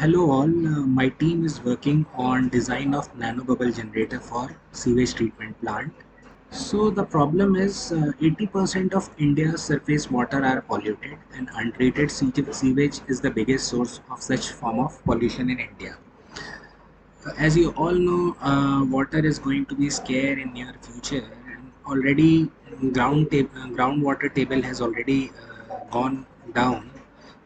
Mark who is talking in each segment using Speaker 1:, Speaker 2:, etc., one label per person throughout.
Speaker 1: Hello all, my team is working on design of nanobubble generator for sewage treatment plant. So the problem is 80% of India's surface water are polluted and untreated sewage is the biggest source of such form of pollution in India. As you all know, water is going to be scarce in near future and already groundwater table has already gone down.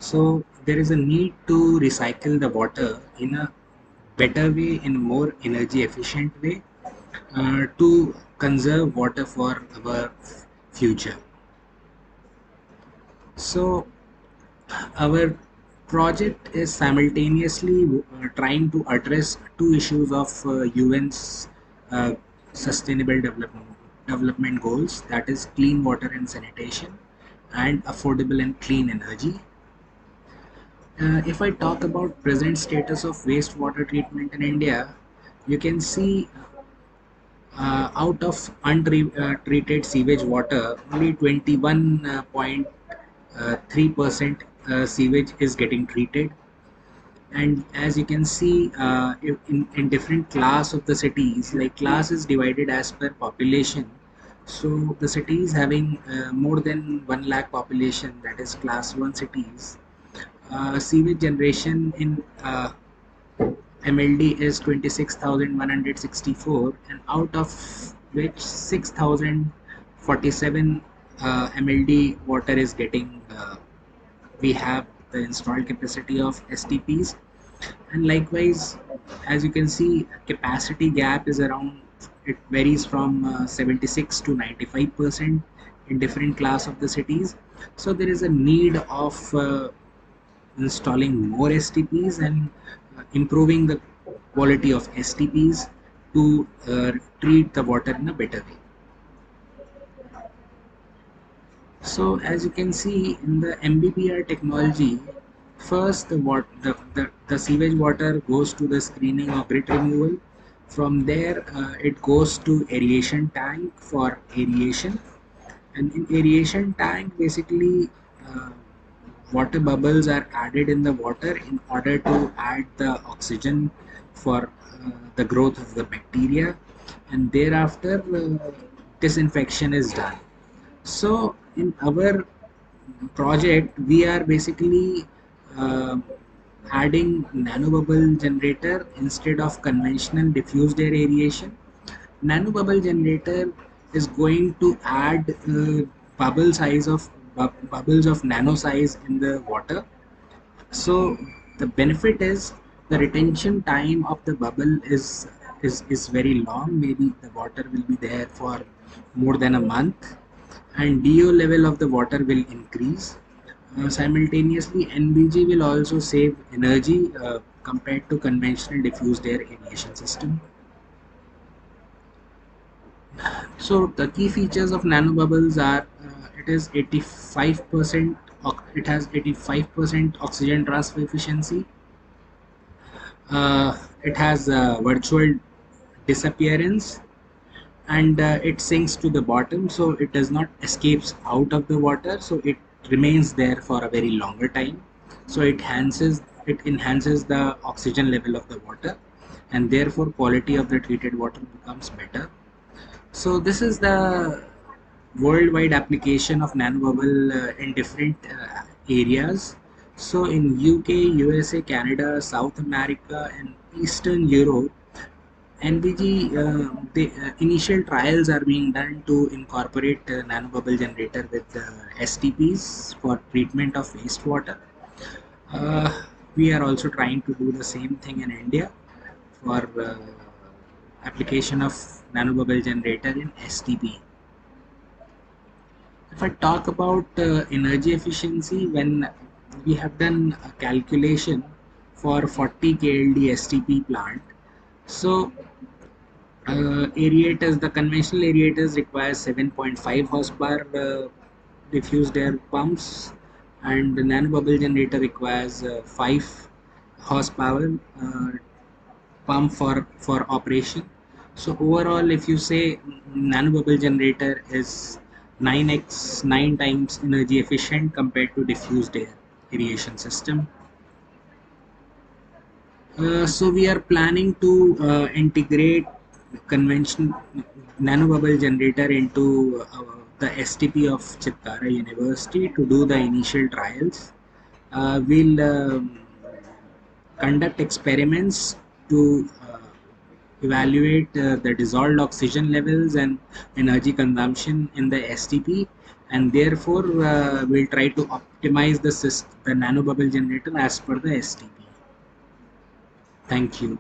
Speaker 1: So there is a need to recycle the water in a better way, in more energy efficient way to conserve water for our future. So our project is simultaneously trying to address two issues of UN's uh, sustainable development goals, that is clean water and sanitation and affordable and clean energy. If I talk about present status of wastewater treatment in India, you can see out of untreated sewage water, only 21.3% sewage is getting treated. And as you can see, in different class of the cities, like class is divided as per population. So the cities having more than 1 lakh population, that is class 1 cities, sewage generation in MLD is 26,164, and out of which 6,047 MLD water is getting, we have the installed capacity of STPs, and likewise, as you can see, capacity gap is around, it varies from 76 to 95% in different class of the cities. So there is a need of installing more STPs and improving the quality of STPs to treat the water in a better way. So as you can see in the MBPR technology, first the sewage water goes to the screening or grit removal. From there it goes to aeration tank for aeration, and in aeration tank basically water bubbles are added in the water in order to add the oxygen for the growth of the bacteria, and thereafter disinfection is done. So in our project we are basically uh, adding nanobubble generator instead of conventional diffused air aeration. Nanobubble generator is going to add bubble size of bubbles of nano size in the water. So the benefit is the retention time of the bubble is very long. Maybe the water will be there for more than a month, and DO level of the water will increase. Simultaneously, NBG will also save energy compared to conventional diffused air aeration system. So the key features of nanobubbles are it is 85%, it has 85% oxygen transfer efficiency. It has virtual disappearance, and it sinks to the bottom, so it does not escapes out of the water, so it remains there for a very longer time. So it enhances the oxygen level of the water, and therefore quality of the treated water becomes better. So this is the worldwide application of nanobubble in different areas. So in UK, USA, Canada, South America, and Eastern Europe, NVG, the initial trials are being done to incorporate nanobubble generator with STPs for treatment of wastewater. Uh, we are also trying to do the same thing in India for application of nanobubble generator in STP. If I talk about energy efficiency, when we have done a calculation for 40 KLD STP plant, so aerators, the conventional aerators require 7.5 horsepower diffused air pumps, and the nanobubble generator requires 5 horsepower pump for operation. So overall, if you say nanobubble generator is 9x 9 times energy efficient compared to diffused air aeration system. So we are planning to integrate convention nanobubble generator into the STP of Chitkara University to do the initial trials. We'll conduct experiments to evaluate the dissolved oxygen levels and energy consumption in the STP, and therefore we'll try to optimize the nanobubble generator as per the STP. Thank you.